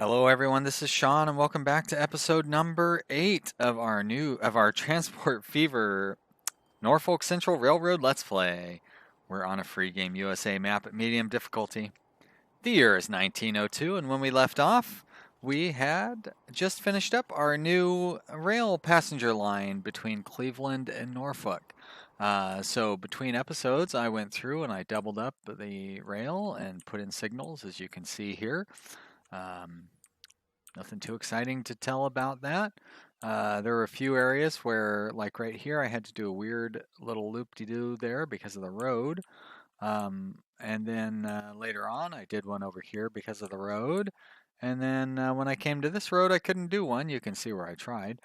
Hello everyone, this is Sean and welcome back to episode number 8 of our Transport Fever Norfolk Central Railroad Let's Play. We're on a free game USA map at medium difficulty. The year is 1902 and when we left off, we had just finished up our new rail passenger line between Cleveland and Norfolk. So between episodes, I went through and I doubled up the rail and put in signals, as you can see here. Nothing too exciting to tell about that. There were a few areas where, like right here, I had to do a weird little loop-de-doo there because of the road. And then later on, I did one over here because of the road. And then when I came to this road, I couldn't do one. You can see where I tried.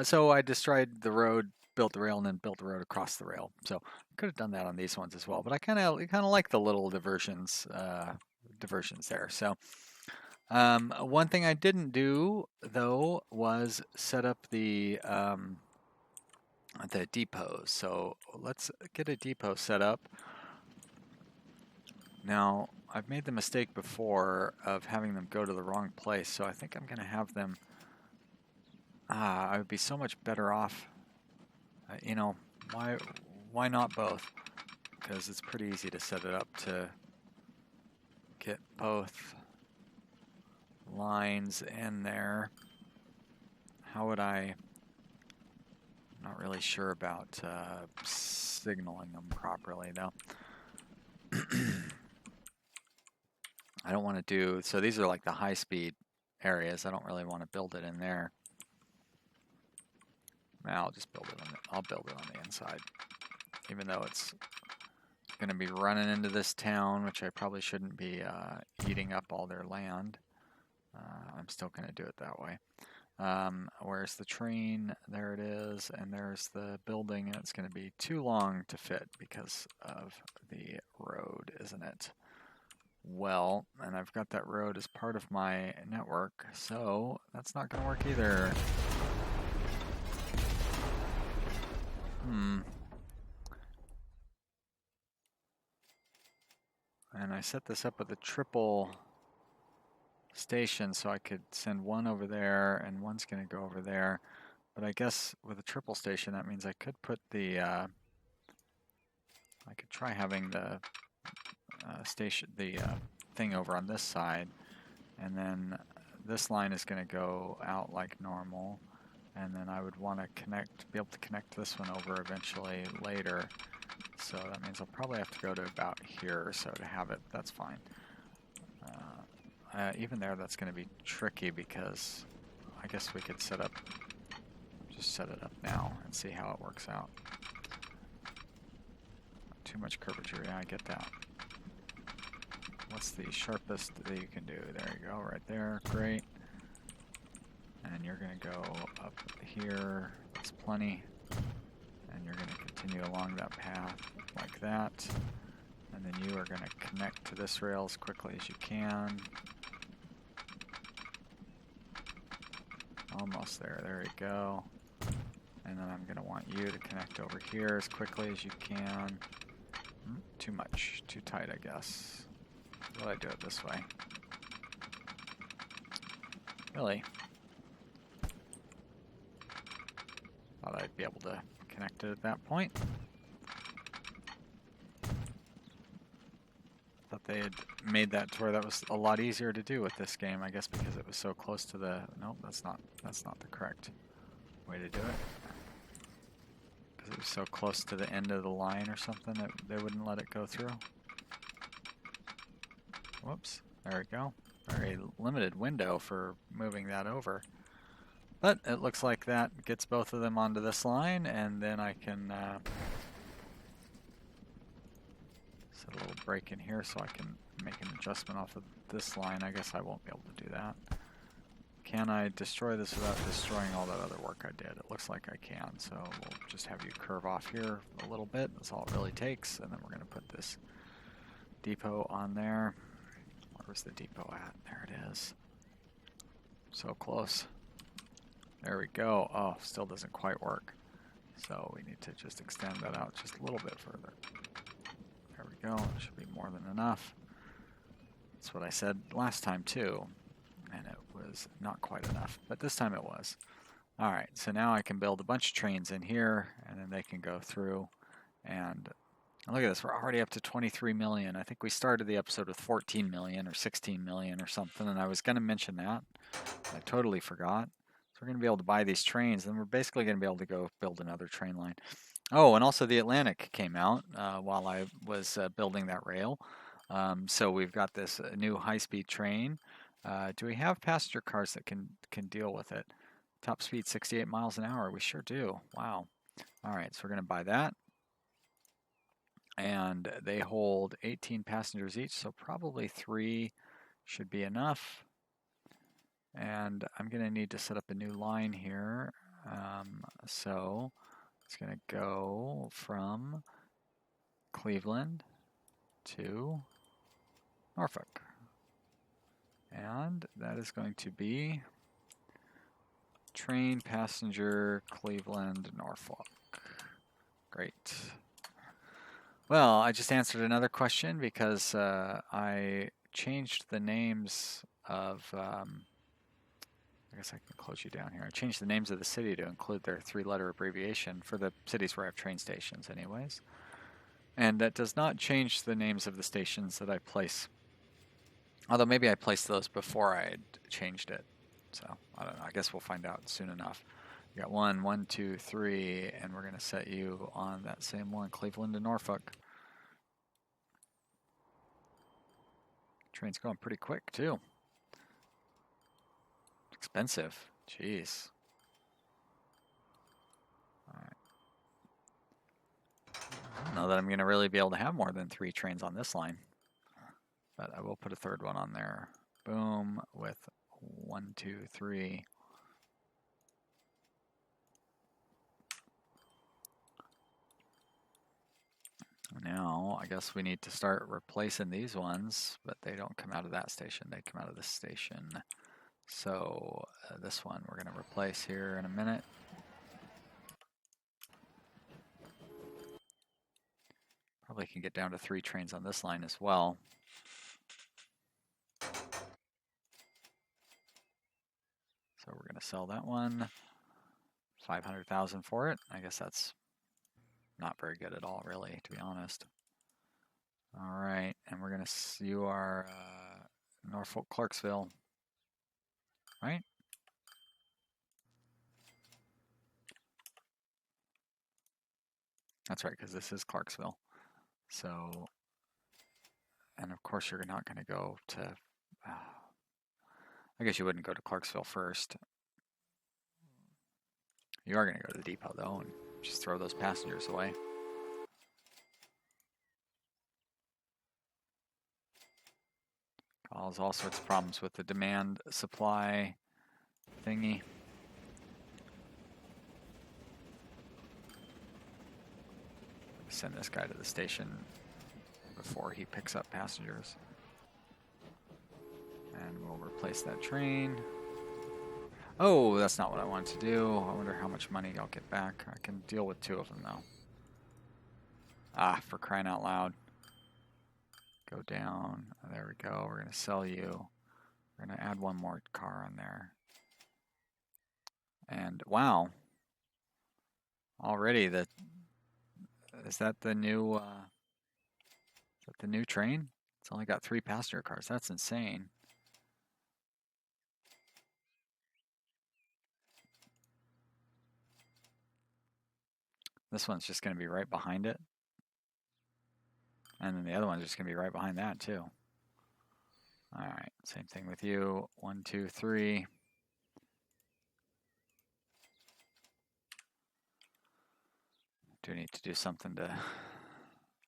So I destroyed the road, built the rail, and then built the road across the rail. So I could have done that on these ones as well. But I kind of like the little diversions there. So. One thing I didn't do though was set up the depots. So let's get a depot set up. Now I've made the mistake before of having them go to the wrong place, so I think I'm going to have them. I would be so much better off. You know, why not both? Because it's pretty easy to set it up to get both lines in there. How would I? I'm not really sure about signaling them properly though. I don't want to do, so these are like the high speed areas. I don't really want to build it in there. I'll just build it I'll build it on the inside. Even though it's going to be running into this town, which I probably shouldn't be eating up all their land. I'm still going to do it that way. Where's the train? There it is. And there's the building, and it's going to be too long to fit because of the road, isn't it? Well, and I've got that road as part of my network, so that's not going to work either. And I set this up with a triple station so I could send one over there and one's going to go over there. But I guess with a triple station, that means I could put the, I could try having the thing over on this side, and then this line is going to go out like normal, and then I would want to be able to connect this one over eventually later. So that means I'll probably have to go to about here or so to have it. That's fine. Even there, that's going to be tricky because I guess we could just set it up now and see how it works out. Not too much curvature, yeah, I get that. What's the sharpest that you can do? There you go, right there, great. And you're going to go up here, that's plenty. And you're going to continue along that path like that. And then you are going to connect to this rail as quickly as you can. Almost there, there you go. And then I'm going to want you to connect over here as quickly as you can. Too much, too tight, I guess. Will I do it this way? Really? Thought I'd be able to connect it at that point. Thought they had made that to where that was a lot easier to do with this game, I guess because it was so close to the, nope, that's not the correct way to do it. Because it was so close to the end of the line or something that they wouldn't let it go through. Whoops, there we go. Very limited window for moving that over. But it looks like that gets both of them onto this line, and then I can set a little break in here so I can make an adjustment off of this line. I guess I won't be able to do that. Can I destroy this without destroying all that other work I did? It looks like I can, so we'll just have you curve off here a little bit. That's all it really takes, and then we're going to put this depot on there. Where's the depot at? There it is. So close. There we go. Oh, still doesn't quite work. So we need to just extend that out just a little bit further. There we go. That should be more than enough. That's what I said last time too. And it was not quite enough, but this time it was. All right, so now I can build a bunch of trains in here, and then they can go through. And look at this, we're already up to 23 million. I think we started the episode with 14 million or 16 million or something, and I was going to mention that. I totally forgot. So we're going to be able to buy these trains, and we're basically going to be able to go build another train line. Oh, and also the Atlantic came out while I was building that rail. So we've got this new high-speed train. Do we have passenger cars that can deal with it? Top speed 68 miles an hour. We sure do. Wow. All right, so we're going to buy that. And they hold 18 passengers each, so probably 3 should be enough. And I'm going to need to set up a new line here. So it's going to go from Cleveland to Norfolk. And that is going to be train passenger Cleveland, Norfolk. Great. Well, I just answered another question because I changed the names of, I guess I can close you down here. I changed the names of the city to include their 3-letter abbreviation for the cities where I have train stations anyways. And that does not change the names of the stations that I place. Although maybe I placed those before I had changed it. So, I don't know. I guess we'll find out soon enough. We got 1, 2, 3, and we're going to set you on that same one, Cleveland to Norfolk. Train's going pretty quick, too. Expensive. Jeez. All right. I don't know that I'm going to really be able to have more than 3 trains on this line. But I will put a 3rd one on there. Boom, with 1, 2, 3. Now, I guess we need to start replacing these ones, but they don't come out of that station. They come out of this station. So this one we're going to replace here in a minute. Probably can get down to 3 trains on this line as well. So we're going to sell that one. 500,000 for it. I guess that's not very good at all, really, to be honest. All right, and we're going to, you are Norfolk, Clarksville, right? That's right, because this is Clarksville. So, and of course you're not going to go to, I guess you wouldn't go to Clarksville first. You are going to go to the depot, though, and just throw those passengers away. Cause all sorts of problems with the demand supply thingy. Send this guy to the station before he picks up passengers. And we'll replace that train. Oh, that's not what I want to do. I wonder how much money I'll get back. I can deal with 2 of them, though. Ah, for crying out loud. Go down. There we go. We're going to sell you. We're going to add 1 more car on there. And wow. Already is that the new train? It's only got 3 passenger cars. That's insane. This one's just going to be right behind it. And then the other one's just going to be right behind that, too. All right, same thing with you. 1, 2, 3. Do need to do something to...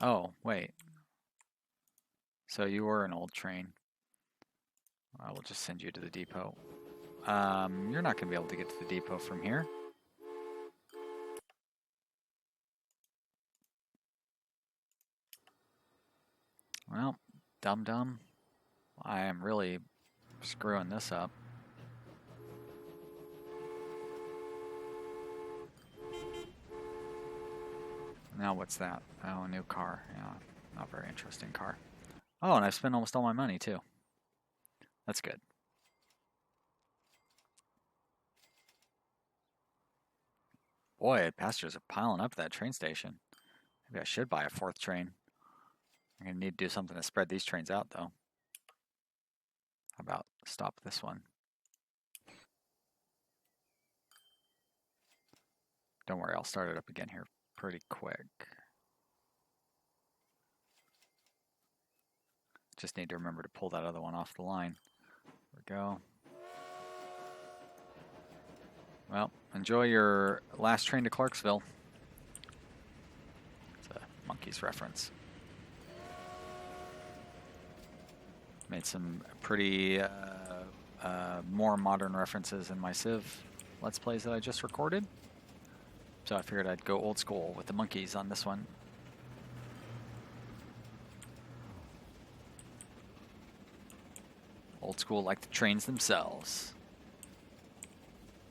Oh, wait. So you were an old train. I will just send you to the depot. You're not going to be able to get to the depot from here. Well, dum-dum. I am really screwing this up. Now what's that? Oh, a new car. Yeah, not very interesting car. Oh, and I've spent almost all my money, too. That's good. Boy, passengers are piling up at that train station. Maybe I should buy a 4th train. I'm going to need to do something to spread these trains out, though. How about stop this one? Don't worry, I'll start it up again here pretty quick. Just need to remember to pull that other one off the line. There we go. Well, enjoy your last train to Clarksville. It's a Monkeys reference. Made some pretty more modern references in my Civ Let's Plays that I just recorded. So I figured I'd go old school with the Monkeys on this one. Old school like the trains themselves.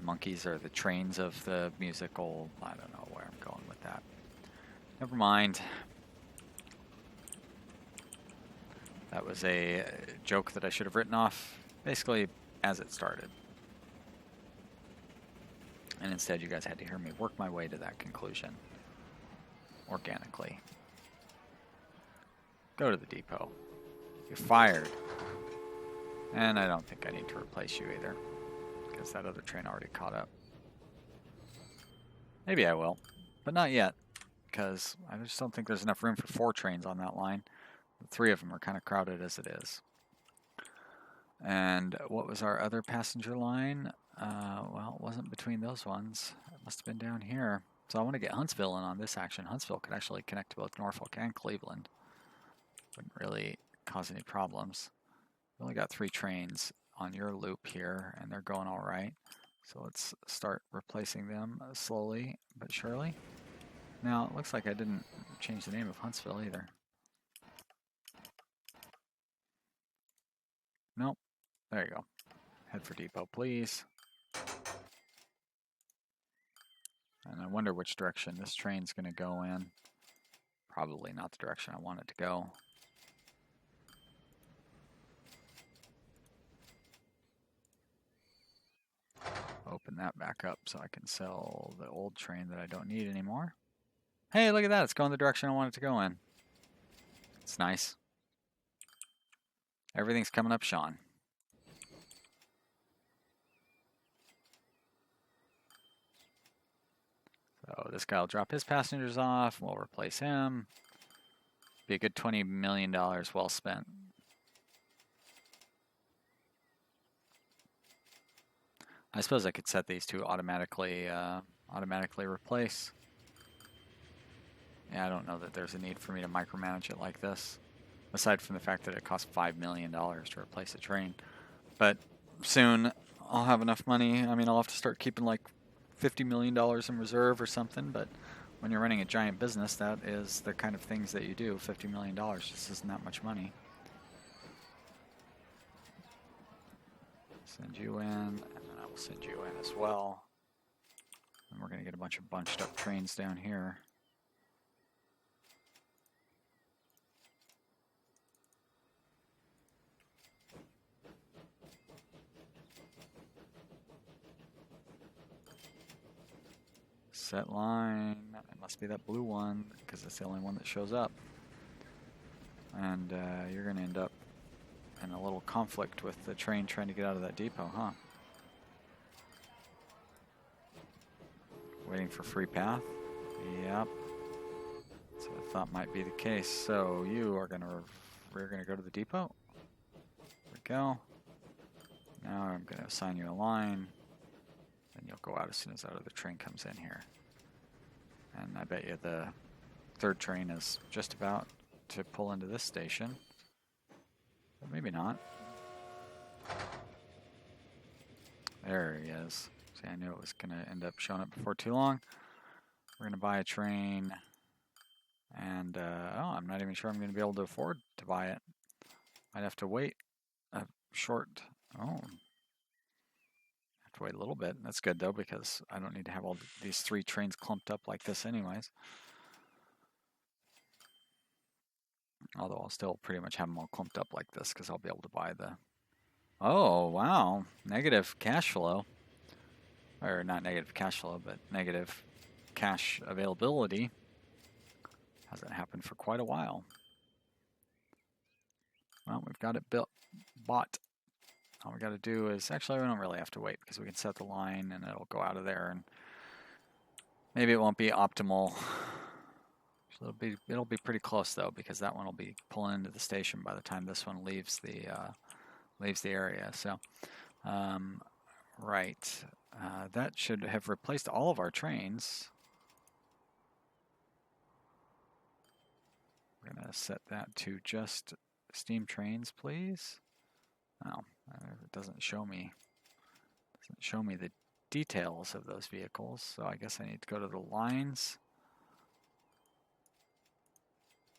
Monkeys are the trains of the musical. I don't know where I'm going with that. Never mind. That was a joke that I should have written off basically as it started. And instead you guys had to hear me work my way to that conclusion organically. Go to the depot. You're fired. And I don't think I need to replace you either, because that other train already caught up. Maybe I will, but not yet, because I just don't think there's enough room for 4 trains on that line. The 3 of them are kind of crowded as it is. And what was our other passenger line? Well, it wasn't between those ones. It must have been down here. So I want to get Huntsville in on this action. Huntsville could actually connect to both Norfolk and Cleveland. Wouldn't really cause any problems. We only got 3 trains on your loop here, and they're going all right. So let's start replacing them slowly but surely. Now, it looks like I didn't change the name of Huntsville either. Nope. There you go. Head for depot, please. And I wonder which direction this train's going to go in. Probably not the direction I want it to go. Open that back up so I can sell the old train that I don't need anymore. Hey, look at that. It's going the direction I want it to go in. It's nice. Everything's coming up, Sean. So this guy will drop his passengers off. We'll replace him. Be a good $20 million well spent. I suppose I could set these to automatically replace. Yeah, I don't know that there's a need for me to micromanage it like this, aside from the fact that it costs $5 million to replace a train. But soon I'll have enough money. I mean, I'll have to start keeping like $50 million in reserve or something, but when you're running a giant business, that is the kind of things that you do. $50 million just isn't that much money. Send you in, and then I will send you in as well. And we're going to get a bunch of bunched up trains down here. Set line. It must be that blue one, because it's the only one that shows up. And you're going to end up in a little conflict with the train trying to get out of that depot, huh? Waiting for free path? Yep. So I thought might be the case. So you are we're gonna go to the depot. There we go. Now I'm gonna assign you a line, and you'll go out as soon as that other train comes in here. And I bet you the 3rd train is just about to pull into this station. But maybe not. There he is. See, I knew it was going to end up showing up before too long. We're going to buy a train. And, oh, I'm not even sure I'm going to be able to afford to buy it. I'd have to wait a short... Oh. Have to wait a little bit. That's good, though, because I don't need to have all these 3 trains clumped up like this anyways. Although I'll still pretty much have them all clumped up like this because I'll be able to buy the... Oh, wow. Negative cash flow. Or not negative cash flow, but negative cash availability. Hasn't happened for quite a while. Well, we've got it bought. All we got to do is, actually we don't really have to wait because we can set the line and it'll go out of there, and maybe it won't be optimal. So it'll be pretty close though, because that one will be pulling into the station by the time this one leaves the area. So right, that should have replaced all of our trains. We're gonna set that to just steam trains, please. Oh, it doesn't show me the details of those vehicles, so I guess I need to go to the lines,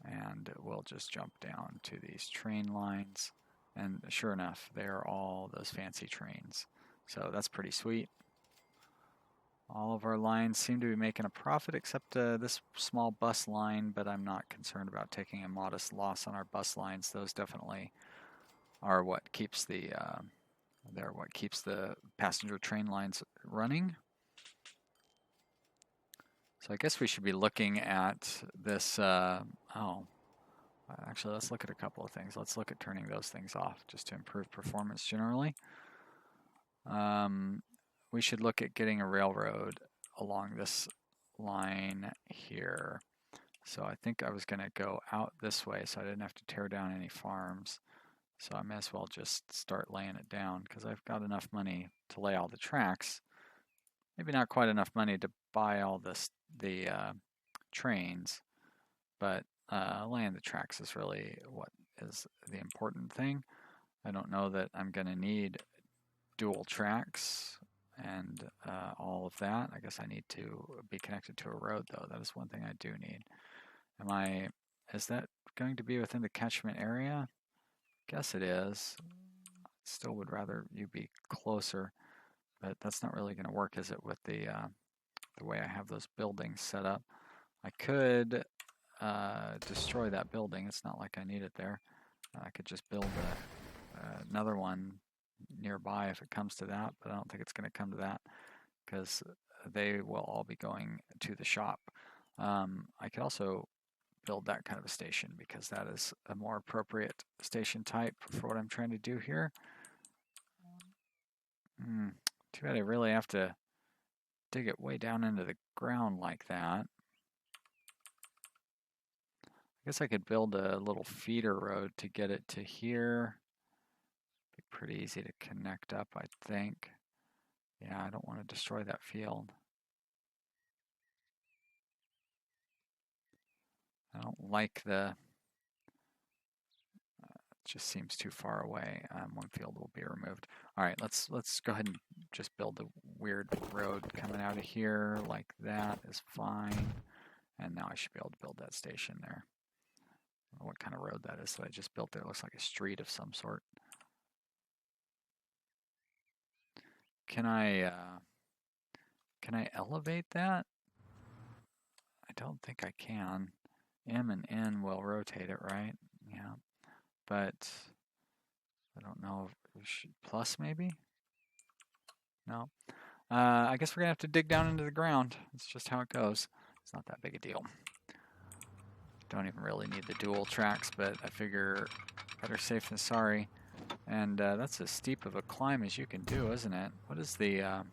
and we'll just jump down to these train lines, and sure enough, they're all those fancy trains. So that's pretty sweet. All of our lines seem to be making a profit except this small bus line, but I'm not concerned about taking a modest loss on our bus lines. Those definitely are what keeps the passenger train lines running. So I guess we should be looking at this. Actually, let's look at a couple of things. Let's look at turning those things off just to improve performance generally. We should look at getting a railroad along this line here. So I think I was going to go out this way so I didn't have to tear down any farms. So I may as well just start laying it down because I've got enough money to lay all the tracks. Maybe not quite enough money to buy all the trains, but laying the tracks is really what is the important thing. I don't know that I'm going to need dual tracks and all of that. I guess I need to be connected to a road though. That is one thing I do need. Is that going to be within the catchment area? Guess it is. Still would rather you be closer, but that's not really going to work, is it, with the way I have those buildings set up? I could destroy that building. It's not like I need it there. I could just build another one nearby if it comes to that, but I don't think it's going to come to that because they will all be going to the shop. I could also build that kind of a station because that is a more appropriate station type for what I'm trying to do here. Too bad I really have to dig it way down into the ground like that. I guess I could build a little feeder road to get it to here. Be pretty easy to connect up, I think. Yeah, I don't want to destroy that field. I don't like it just seems too far away. One field will be removed. All right, let's go ahead and just build the weird road coming out of here like that is fine. And now I should be able to build that station there. I don't know what kind of road that is that I just built there. It looks like a street of some sort. Can I elevate that? I don't think I can. M and N will rotate it, right? Yeah. But I don't know if we should plus maybe? No. I guess we're gonna have to dig down into the ground. It's just how it goes. It's not that big a deal. Don't even really need the dual tracks, but I figure better safe than sorry. And that's as steep of a climb as you can do, isn't it? What is the... I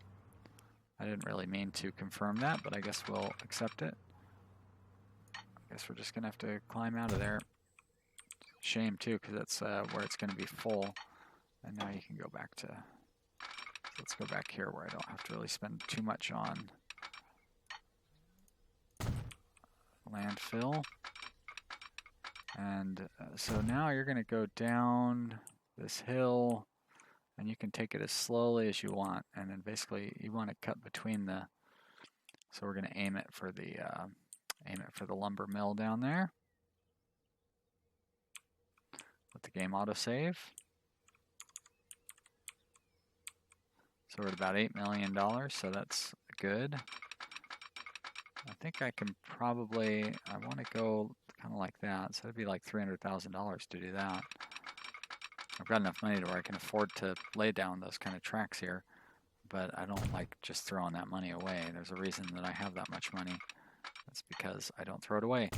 didn't really mean to confirm that, but I guess we'll accept it. I guess we're just gonna have to climb out of there. Shame too, because that's where it's gonna be full. And now you can go back to... Let's go back here where I don't have to really spend too much on landfill. And so now you're going to go down this hill, and you can take it as slowly as you want. And then basically you want to cut between the. So we're going to aim it for the lumber mill down there. Let the game autosave. So we're at about $8 million, so that's good. I think I can probably, I want to go kind of like that, so it'd be like $300,000 to do that. I've got enough money to where I can afford to lay down those kind of tracks here, but I don't like just throwing that money away. There's a reason that I have that much money. That's because I don't throw it away.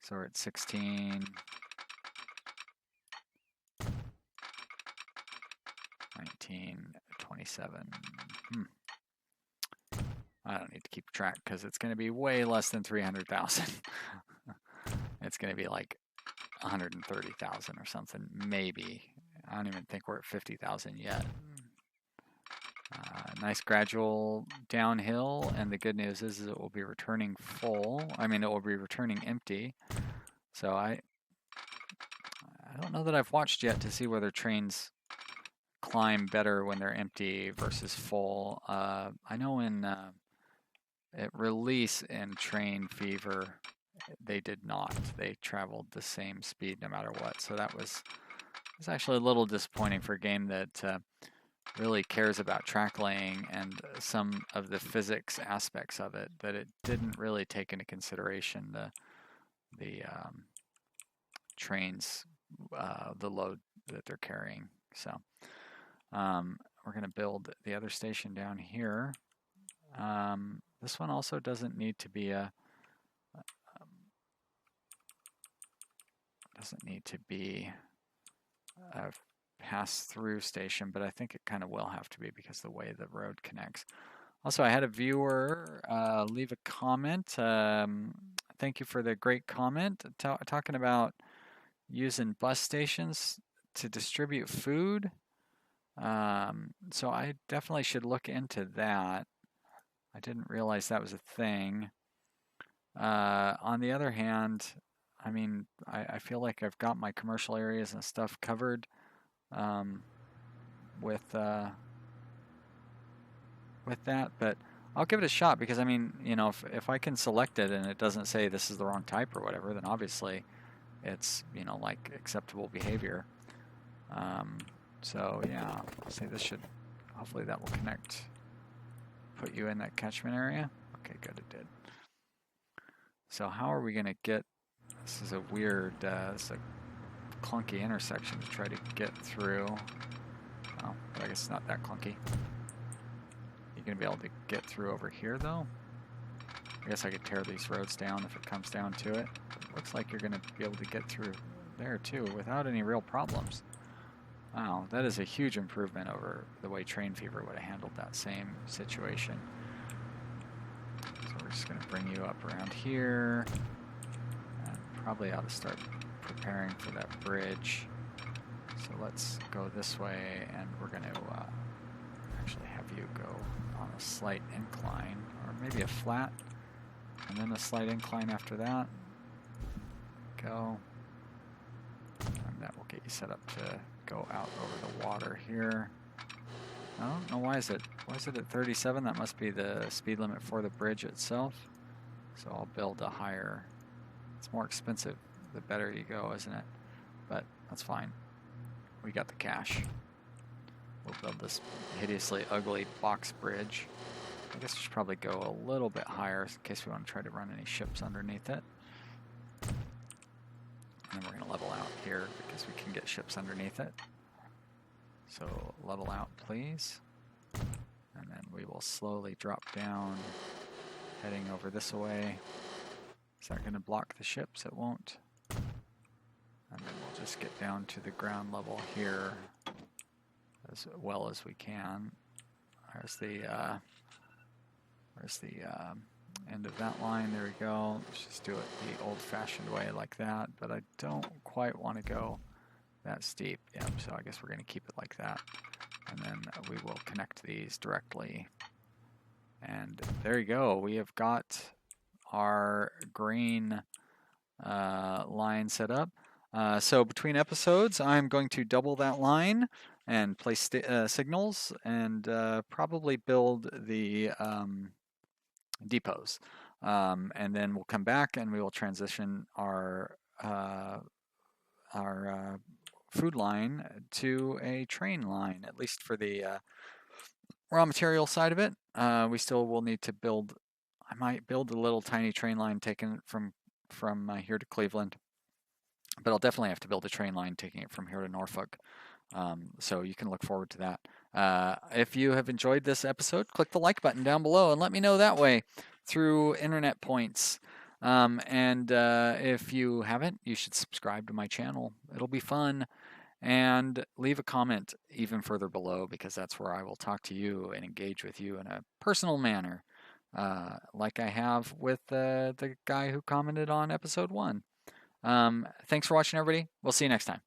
So we're at 16, 19, 27. I don't need to keep track because it's going to be way less than 300,000. It's going to be like 130,000 or something, maybe. I don't even think we're at 50,000 yet. Nice gradual downhill, and the good news is it will be returning full. I mean, it will be returning empty. So I don't know that I've watched yet to see whether trains climb better when they're empty versus full. I know in at release in Train Fever, they did not. They traveled the same speed no matter what. So that was actually a little disappointing for a game that really cares about track laying and some of the physics aspects of it, that it didn't really take into consideration the trains, the load that they're carrying. So we're going to build the other station down here. This one also doesn't need to be a pass-through station, but I think it kind of will have to be because of the way the road connects. Also, I had a viewer leave a comment. Thank you for the great comment talking about using bus stations to distribute food. So I definitely should look into that. I didn't realize that was a thing. On the other hand, I mean, I feel like I've got my commercial areas and stuff covered with that, but I'll give it a shot because, I mean, you know, if I can select it and it doesn't say this is the wrong type or whatever, then obviously it's, you know, like acceptable behavior. So yeah, I'll say this should, hopefully that will connect, put you in that catchment area. Okay, good, it did. So how are we going to get, this is a weird, this is a clunky intersection to try to get through. Oh, I guess it's not that clunky. You're going to be able to get through over here though. I guess I could tear these roads down if it comes down to it. It looks like you're going to be able to get through there too without any real problems. Wow, that is a huge improvement over the way Train Fever would have handled that same situation. So we're just going to bring you up around here. And probably ought to start preparing for that bridge. So let's go this way, and we're going to actually have you go on a slight incline, or maybe a flat, and then a slight incline after that. Go. And that will get you set up to go out over the water here. I don't know why is it at 37? That must be the speed limit for the bridge itself. So I'll build a higher. It's more expensive the better you go, isn't it? But that's fine. We got the cash. We'll build this hideously ugly box bridge. I guess we should probably go a little bit higher in case we want to try to run any ships underneath it. And then we're going to level out here because we can get ships underneath it. So level out, please. And then we will slowly drop down, heading over this way. Is that going to block the ships? It won't. And then we'll just get down to the ground level here as well as we can. There's the end of that line. There we go. Let's just do it the old-fashioned way like that. But I don't quite want to go that steep. Yep, so I guess we're going to keep it like that. And then we will connect these directly. And there you go. We have got our grain line set up. So between episodes, I'm going to double that line and place signals and probably build the depots. And then we'll come back and we will transition our food line to a train line, at least for the raw material side of it. We still will need to build, I might build a little tiny train line taken from here to Cleveland, but I'll definitely have to build a train line taking it from here to Norfolk. So you can look forward to that. If you have enjoyed this episode, click the like button down below and let me know that way through internet points. And if you haven't, you should subscribe to my channel. It'll be fun. And leave a comment even further below, because that's where I will talk to you and engage with you in a personal manner, like I have with the guy who commented on episode 1. Thanks for watching, everybody. We'll see you next time.